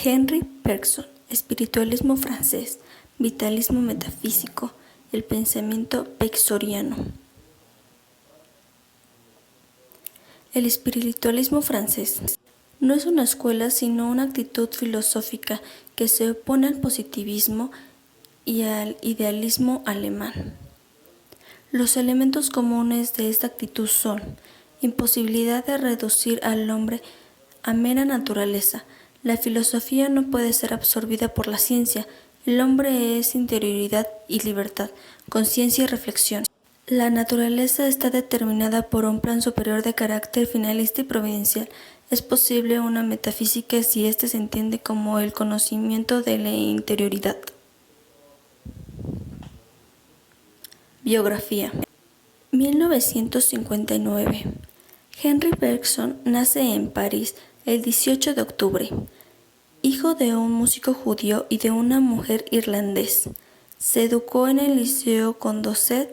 Henri Bergson, espiritualismo francés, vitalismo metafísico, el pensamiento bergsoniano. El espiritualismo francés no es una escuela sino una actitud filosófica que se opone al positivismo y al idealismo alemán. Los elementos comunes de esta actitud son imposibilidad de reducir al hombre a mera naturaleza. La filosofía no puede ser absorbida por la ciencia. El hombre es interioridad y libertad, conciencia y reflexión. La naturaleza está determinada por un plan superior de carácter finalista y providencial. Es posible una metafísica si éste se entiende como el conocimiento de la interioridad. Biografía. 1959. Henri Bergson nace en París el 18 de octubre, hijo de un músico judío y de una mujer irlandés. Se educó en el Liceo Condorcet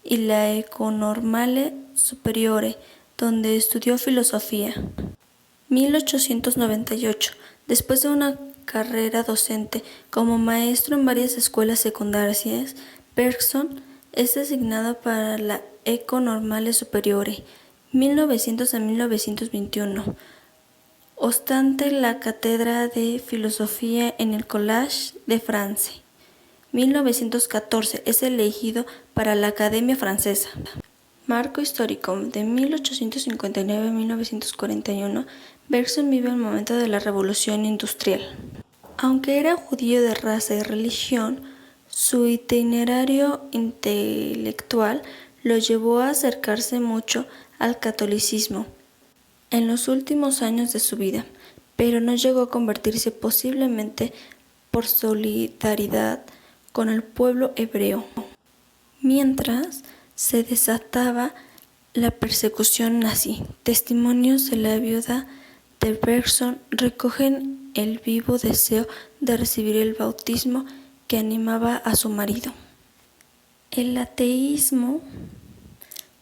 y la École Normale Supérieure, donde estudió filosofía. 1898. Después de una carrera docente como maestro en varias escuelas secundarias, Bergson es designado para la École Normale Supérieure, 1900 a 1921. Ostenta la cátedra de filosofía en el Collège de France. 1914 es elegido para la Academia Francesa. Marco histórico. De 1859 a 1941, Bergson vive el momento de la Revolución Industrial. Aunque era judío de raza y religión, su itinerario intelectual lo llevó a acercarse mucho al catolicismo en los últimos años de su vida, pero no llegó a convertirse, posiblemente por solidaridad con el pueblo hebreo. Mientras se desataba la persecución nazi, testimonios de la viuda de Bergson recogen el vivo deseo de recibir el bautismo que animaba a su marido. El ateísmo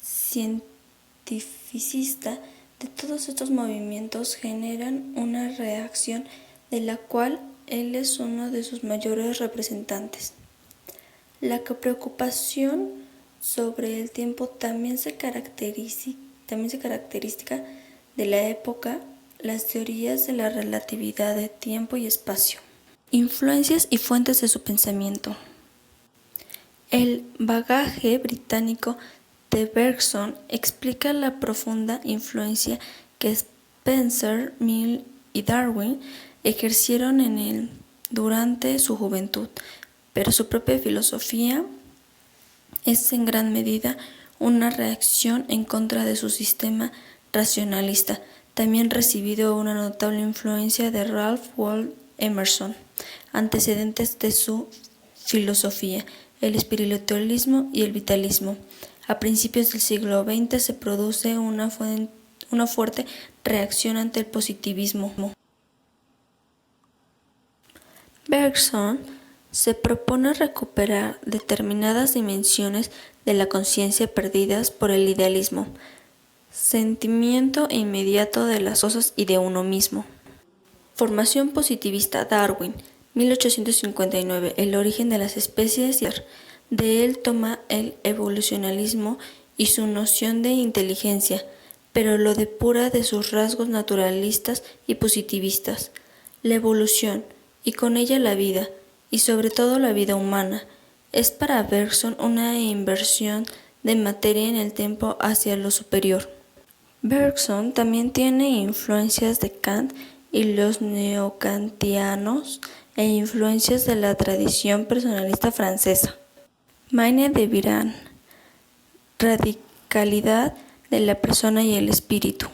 cientificista de todos estos movimientos generan una reacción de la cual él es uno de sus mayores representantes. La preocupación sobre el tiempo también se característica de la época, las teorías de la relatividad de tiempo y espacio. Influencias y fuentes de su pensamiento. El bagaje británico de Bergson explica la profunda influencia que Spencer, Mill y Darwin ejercieron en él durante su juventud, pero su propia filosofía es en gran medida una reacción en contra de su sistema racionalista. También recibido una notable influencia de Ralph Waldo Emerson, antecedentes de su filosofía, el espiritualismo y el vitalismo. A principios del siglo XX se produce una fuerte reacción ante el positivismo. Bergson se propone recuperar determinadas dimensiones de la conciencia perdidas por el idealismo, sentimiento inmediato de las cosas y de uno mismo. Formación positivista. Darwin, 1859, el origen de las especies. De él toma el evolucionismo y su noción de inteligencia, pero lo depura de sus rasgos naturalistas y positivistas. La evolución, y con ella la vida, y sobre todo la vida humana, es para Bergson una inversión de materia en el tiempo hacia lo superior. Bergson también tiene influencias de Kant y los neokantianos e influencias de la tradición personalista francesa. Maine de Biran, radicalidad de la persona y el espíritu.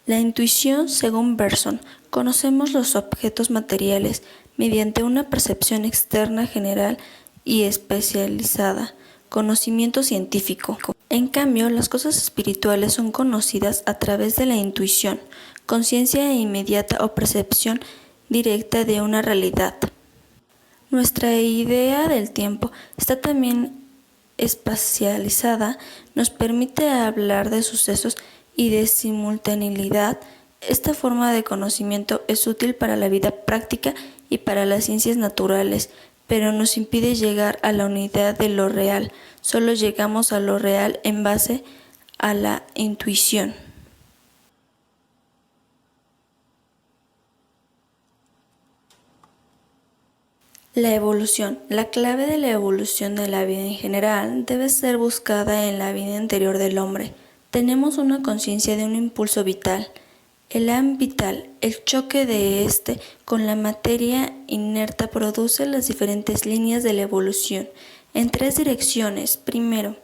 La intuición, según Bergson, conocemos los objetos materiales mediante una percepción externa general y especializada, conocimiento científico. En cambio, las cosas espirituales son conocidas a través de la intuición, conciencia inmediata o percepción directa de una realidad. Nuestra idea del tiempo está también espacializada, nos permite hablar de sucesos y de simultaneidad Esta forma de conocimiento es útil para la vida práctica y para las ciencias naturales, pero nos impide llegar a la unidad de lo real. Solo llegamos a lo real en base a la intuición. La evolución. La clave de la evolución de la vida en general debe ser buscada en la vida interior del hombre. Tenemos una conciencia de un impulso vital. El vital, el choque de este con la materia inerta produce las diferentes líneas de la evolución en tres direcciones. Primero,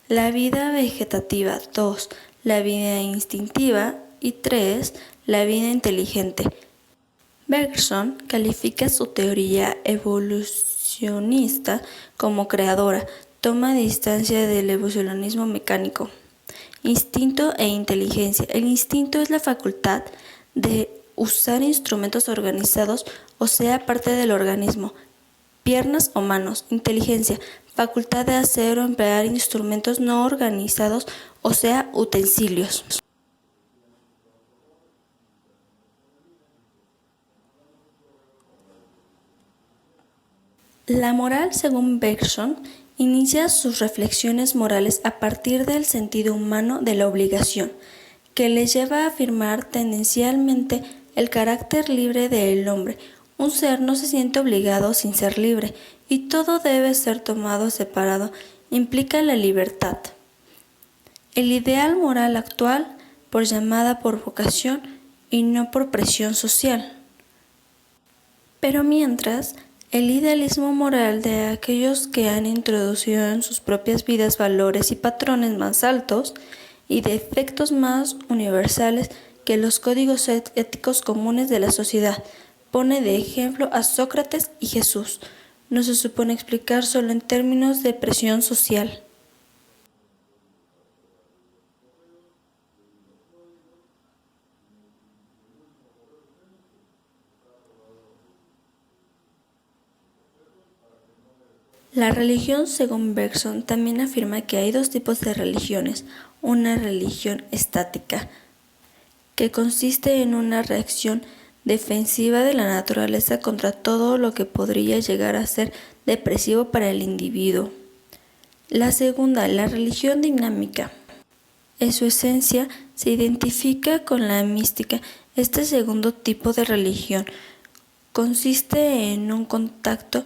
la vida vegetativa. 2, la vida instintiva. Y 3, la vida inteligente. Bergson califica su teoría evolucionista como creadora, toma distancia del evolucionismo mecánico. Instinto e inteligencia. El instinto es la facultad de usar instrumentos organizados, o sea, parte del organismo, piernas o manos. Inteligencia, facultad de hacer o emplear instrumentos no organizados, o sea, utensilios. La moral, según Bergson, inicia sus reflexiones morales a partir del sentido humano de la obligación, que le lleva a afirmar tendencialmente el carácter libre del hombre. Un ser no se siente obligado sin ser libre, y todo debe ser tomado separado, implica la libertad. El ideal moral actual, por llamada por vocación y no por presión social. Pero mientras, el idealismo moral de aquellos que han introducido en sus propias vidas valores y patrones más altos y de efectos más universales que los códigos éticos comunes de la sociedad, pone de ejemplo a Sócrates y Jesús. No se supone explicar solo en términos de presión social. La religión, según Bergson, también afirma que hay dos tipos de religiones. Una religión estática, que consiste en una reacción defensiva de la naturaleza contra todo lo que podría llegar a ser depresivo para el individuo. La segunda, la religión dinámica. En su esencia se identifica con la mística. Este segundo tipo de religión consiste en un contacto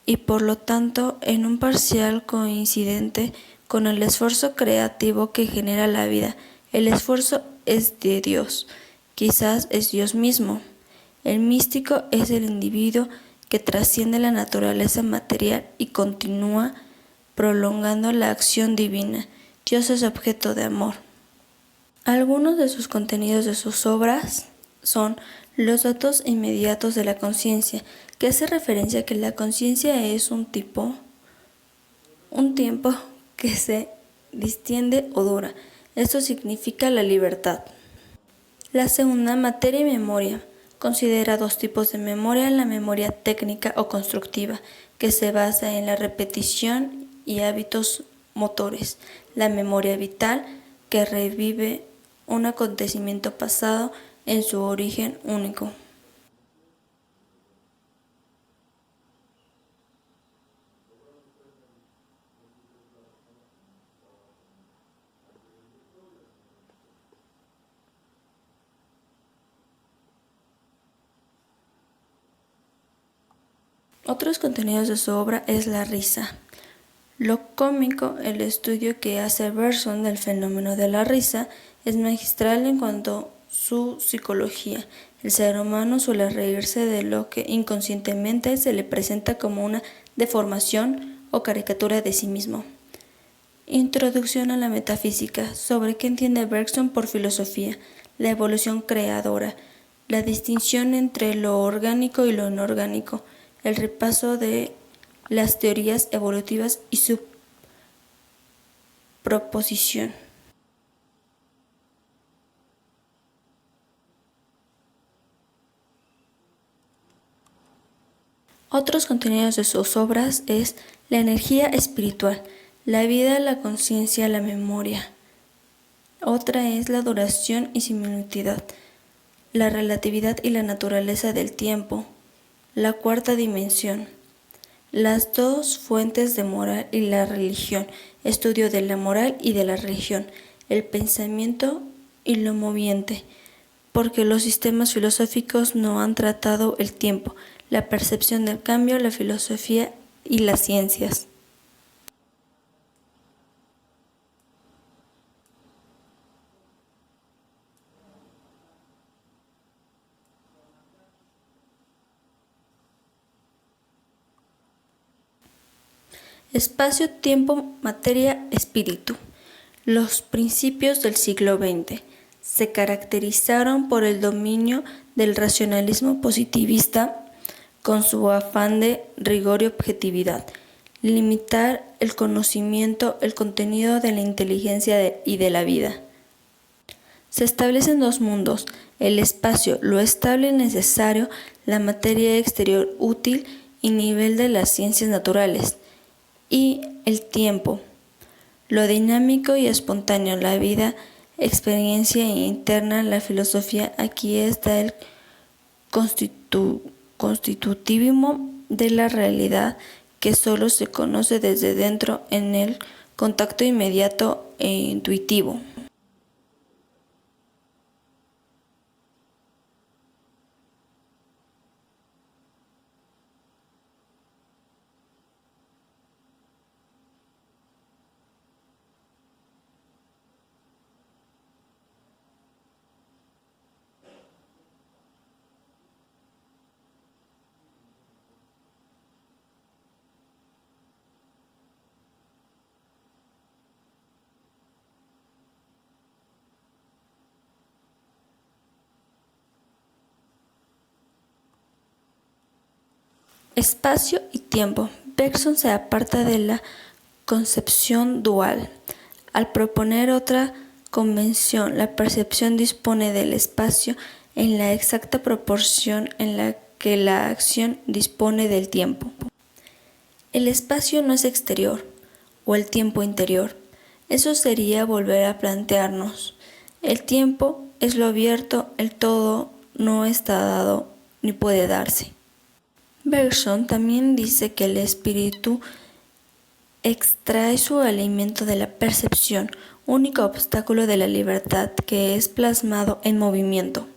y por lo tanto en un parcial coincidente con el esfuerzo creativo que genera la vida. El esfuerzo es de Dios, quizás es Dios mismo. El místico es el individuo que trasciende la naturaleza material y continúa prolongando la acción divina. Dios es objeto de amor. Algunos de sus contenidos de sus obras son los datos inmediatos de la conciencia, que hace referencia a que la conciencia es un tiempo que se distiende o dura. Esto significa la libertad. La segunda, materia y memoria. Considera dos tipos de memoria: la memoria técnica o constructiva, que se basa en la repetición y hábitos motores; la memoria vital, que revive un acontecimiento pasado en su origen único. Otros contenidos de su obra es la risa. Lo cómico, el estudio que hace Bergson del fenómeno de la risa, es magistral en cuanto a su psicología. El ser humano suele reírse de lo que inconscientemente se le presenta como una deformación o caricatura de sí mismo. Introducción a la metafísica. Sobre qué entiende Bergson por filosofía. La evolución creadora. La distinción entre lo orgánico y lo inorgánico. El repaso de las teorías evolutivas y su proposición. Otros contenidos de sus obras es la energía espiritual, la vida, la conciencia, la memoria. Otra es la duración y simultaneidad. la relatividad y la naturaleza del tiempo, la cuarta dimensión, las dos fuentes de moral y la religión, estudio de la moral y de la religión, el pensamiento y lo moviente, porque los sistemas filosóficos no han tratado el tiempo, la percepción del cambio, la filosofía y las ciencias. Espacio, tiempo, materia, espíritu. Los principios del siglo XX se caracterizaron por el dominio del racionalismo positivista con su afán de rigor y objetividad, limitar el conocimiento, el contenido de la inteligencia y de la vida. Se establecen dos mundos, el espacio, lo estable y necesario, la materia exterior útil y nivel de las ciencias naturales, y el tiempo, lo dinámico y espontáneo, la vida, experiencia interna, la filosofía. Aquí está el constitutivismo de la realidad que solo se conoce desde dentro en el contacto inmediato e intuitivo. Espacio y tiempo. Bergson se aparta de la concepción dual. Al proponer otra convención, la percepción dispone del espacio en la exacta proporción en la que la acción dispone del tiempo. El espacio no es exterior, o el tiempo interior. Eso sería volver a plantearnos. El tiempo es lo abierto, el todo no está dado ni puede darse. Bergson también dice que el espíritu extrae su alimento de la percepción, único obstáculo de la libertad que es plasmado en movimiento.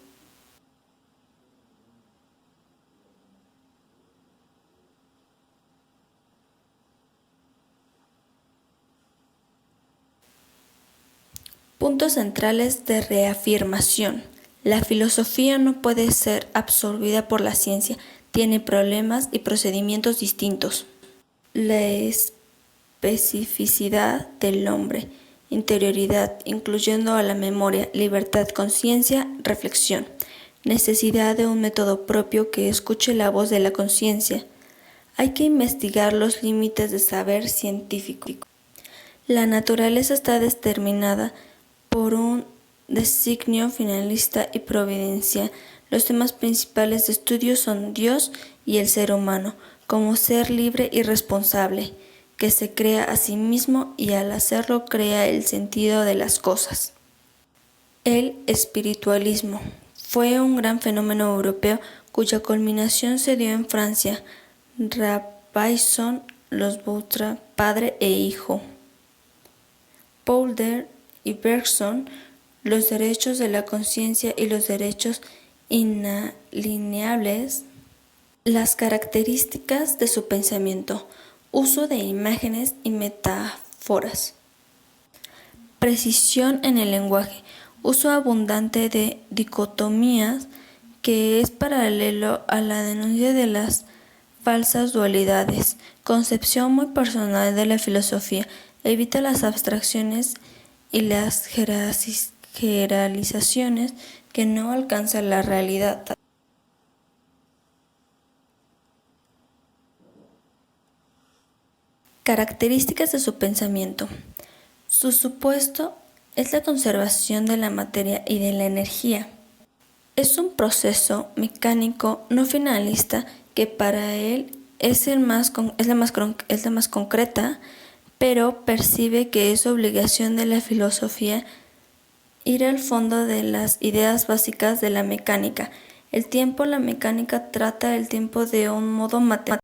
Puntos centrales de reafirmación. La filosofía no puede ser absorbida por la ciencia, tiene problemas y procedimientos distintos. La especificidad del hombre, interioridad, incluyendo a la memoria, libertad, conciencia, reflexión. Necesidad de un método propio que escuche la voz de la conciencia. Hay que investigar los límites del saber científico. La naturaleza está determinada por un designio finalista y providencia. Los temas principales de estudio son Dios y el ser humano, como ser libre y responsable, que se crea a sí mismo y al hacerlo crea el sentido de las cosas. El espiritualismo fue un gran fenómeno europeo cuya culminación se dio en Francia. Rabelais, los Boutroux, padre e hijo. Poulder y Bergson, los derechos de la conciencia y los derechos inalienables. Las características de su pensamiento: uso de imágenes y metáforas, precisión en el lenguaje, uso abundante de dicotomías, que es paralelo a la denuncia de las falsas dualidades, concepción muy personal de la filosofía, evita las abstracciones y las generalizaciones que no alcanzan la realidad. Características de su pensamiento. Su supuesto es la conservación de la materia y de la energía. Es un proceso mecánico no finalista que para él es la más concreta, pero percibe que es obligación de la filosofía Ir al fondo de las ideas básicas de la mecánica. El tiempo, la mecánica trata el tiempo de un modo matemático